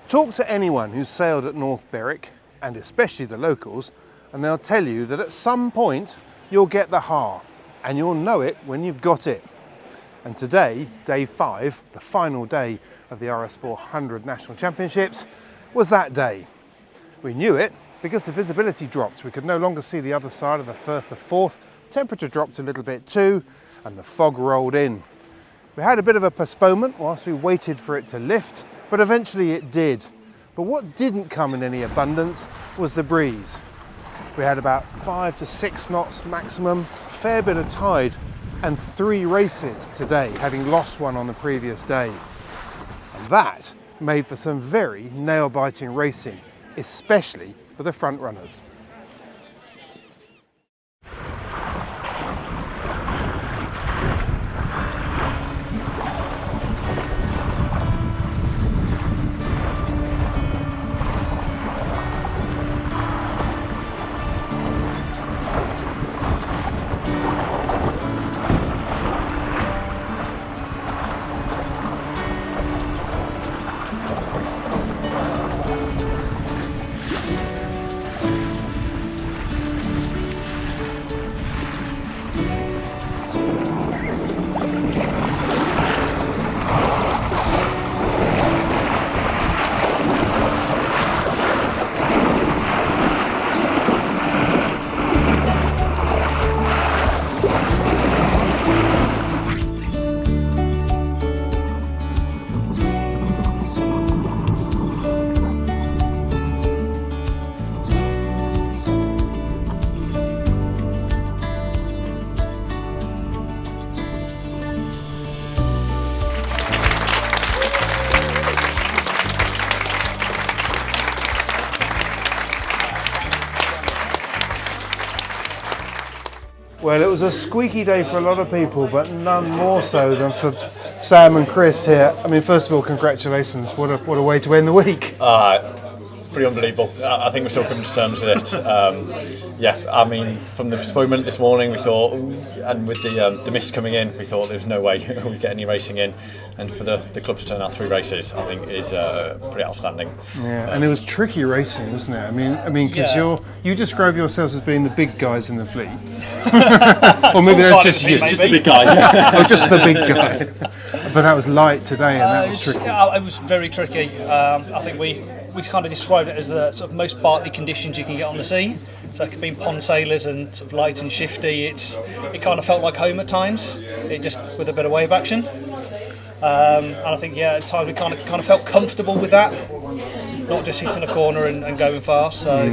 Talk to anyone who's sailed at North Berwick, and especially the locals, and they'll tell you that at some point you'll get the har, and you'll know it when you've got it. And today, day 5, the final day of the RS400 National Championships, was that day. We knew it because the visibility dropped. We could no longer see the other side of the Firth of Forth. Temperature dropped a little bit too, and the fog rolled in. We had a bit of a postponement whilst we waited for it to lift, but eventually it did. But what didn't come in any abundance was the breeze. We had about 5 to 6 knots maximum, a fair bit of tide, and 3 races today, having lost one on the previous day. And that made for some very nail-biting racing, especially for the front runners. Well, it was a squeaky day for a lot of people, but none more so than for Sam and Chris here. I mean, first of all, congratulations. What a way to end the week. Pretty unbelievable. I think we're still coming to terms with it. Yeah, I mean, from the postponement this morning, we thought, and with the mist coming in, we thought there was no way we'd get any racing in. And for the club to turn out 3 races, I think is pretty outstanding. Yeah, and it was tricky racing, wasn't it? I mean, because you describe yourselves as being the big guys in the fleet, or maybe that's just you, just the big guy, or just the big guy. But that was light today, and that was tricky. It was very tricky. I think we kind of described it as the sort of most Bartley conditions you can get on the sea. So it could be pond sailors and sort of light and shifty. It kind of felt like home at times. It just with a bit of wave action. And I think at times we kind of felt comfortable with that, not just hitting a corner and going fast. So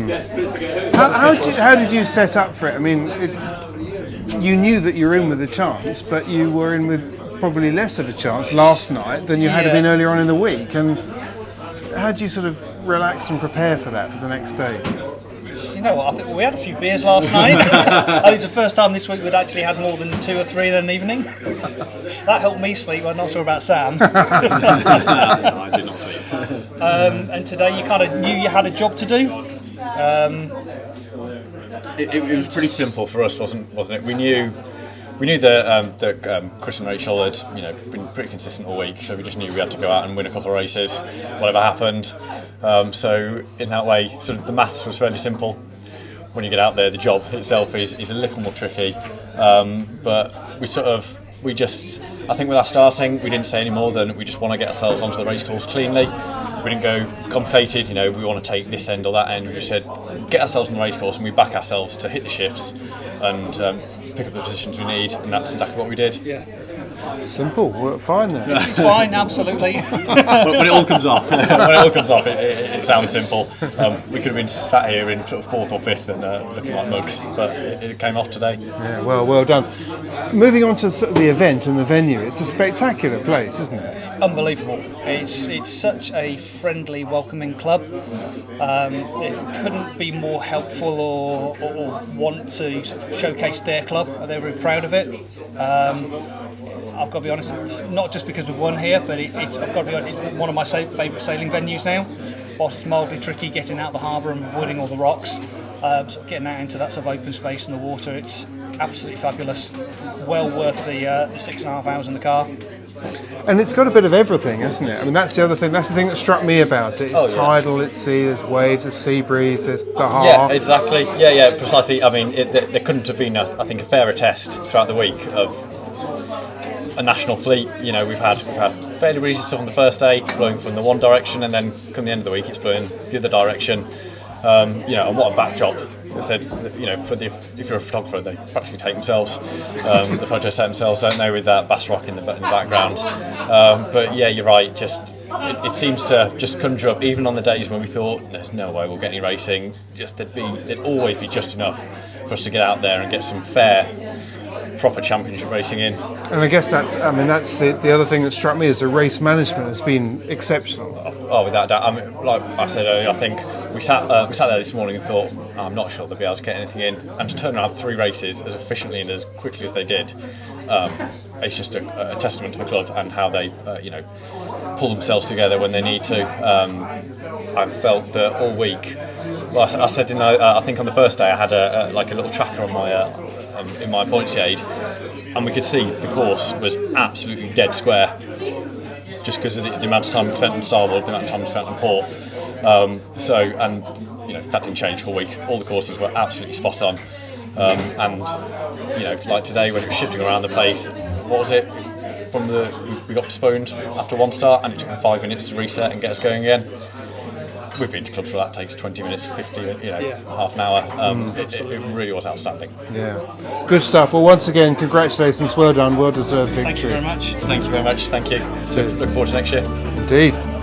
how did you set up for it? I mean, you knew that you were in with a chance, but you were in with probably less of a chance last night than you had been earlier on in the week. And how did you sort of relax and prepare for that for the next day? You know what, I think we had a few beers last night. I think it's the first time this week we'd actually had more than 2 or 3 in an evening. That helped me sleep. I'm not sure about Sam. I did not sleep. And today you kind of knew you had a job to do. It was pretty simple for us, wasn't it? We knew that Chris and Rachel had been pretty consistent all week, so we just knew we had to go out and win a couple of races, whatever happened. So in that way, sort of the maths was fairly simple. When you get out there, the job itself is a little more tricky. But I think with our starting, we didn't say any more than we just want to get ourselves onto the race course cleanly. We didn't go complicated, we want to take this end or that end. We just said, get ourselves on the race course and we back ourselves to hit the shifts and pick up the positions we need, and that's exactly what we did. Yeah. Simple, worked fine then. It's fine, absolutely. When it all comes off, it sounds simple. We could have been sat here in sort of 4th or 5th and looking like mugs, but it came off today. Yeah, well done. Moving on to sort of the event and the venue, it's a spectacular place, isn't it? Unbelievable. It's such a friendly, welcoming club. It couldn't be more helpful or want to sort of showcase their club. They're very proud of it. I've got to be honest, it's not just because we've won here, but I've got to be honest, it's one of my favourite sailing venues now. Whilst it's mildly tricky getting out the harbour and avoiding all the rocks, sort of getting out into that sort of open space in the water, it's absolutely fabulous. Well worth the 6.5 hours in the car. And it's got a bit of everything, hasn't it? I mean, that's the other thing. That's the thing that struck me about it. It's tidal, it's sea, there's waves, there's sea breeze, there's the heart. Yeah, exactly. Yeah, precisely. I mean, there couldn't have been, I think, a fairer test throughout the week of a national fleet. You know, we've had fairly breezy stuff on the first day, blowing from the one direction, and then come the end of the week, it's blowing the other direction. You know, and what a backdrop. They said, you know, if you're a photographer, they practically take themselves. The photos take themselves, don't they, with that bass rock in the background. But yeah, you're right. Just it seems to just conjure up, even on the days when we thought there's no way we'll get any racing. Just there'd always be just enough for us to get out there and get some fair, proper championship racing in. And I guess that's the other thing that struck me is the race management has been exceptional. Oh, without doubt. I mean, like I said earlier, I think we sat there this morning and thought, I'm not sure they'll be able to get anything in, and to turn around 3 races as efficiently and as quickly as they did, it's just a testament to the club and how they, you know, pull themselves together when they need to. I felt that all week. Well, I said, I think on the first day I had a little tracker on my in my points aid, and we could see the course was absolutely dead square, just because of the amount of time we spent on starboard, the amount of time we spent on port. And you know, that didn't change all week. All the courses were absolutely spot on. And you know, like today when it was shifting around the place, what was it? We got postponed after one start, and it took them 5 minutes to reset and get us going again. We've been to clubs where that takes 20 minutes, 50, half an hour. It really was outstanding. Yeah, good stuff. Well, once again, congratulations, well done, well deserved victory. Thank you very much. Thank you very much. Thank you. Look forward to next year. Indeed.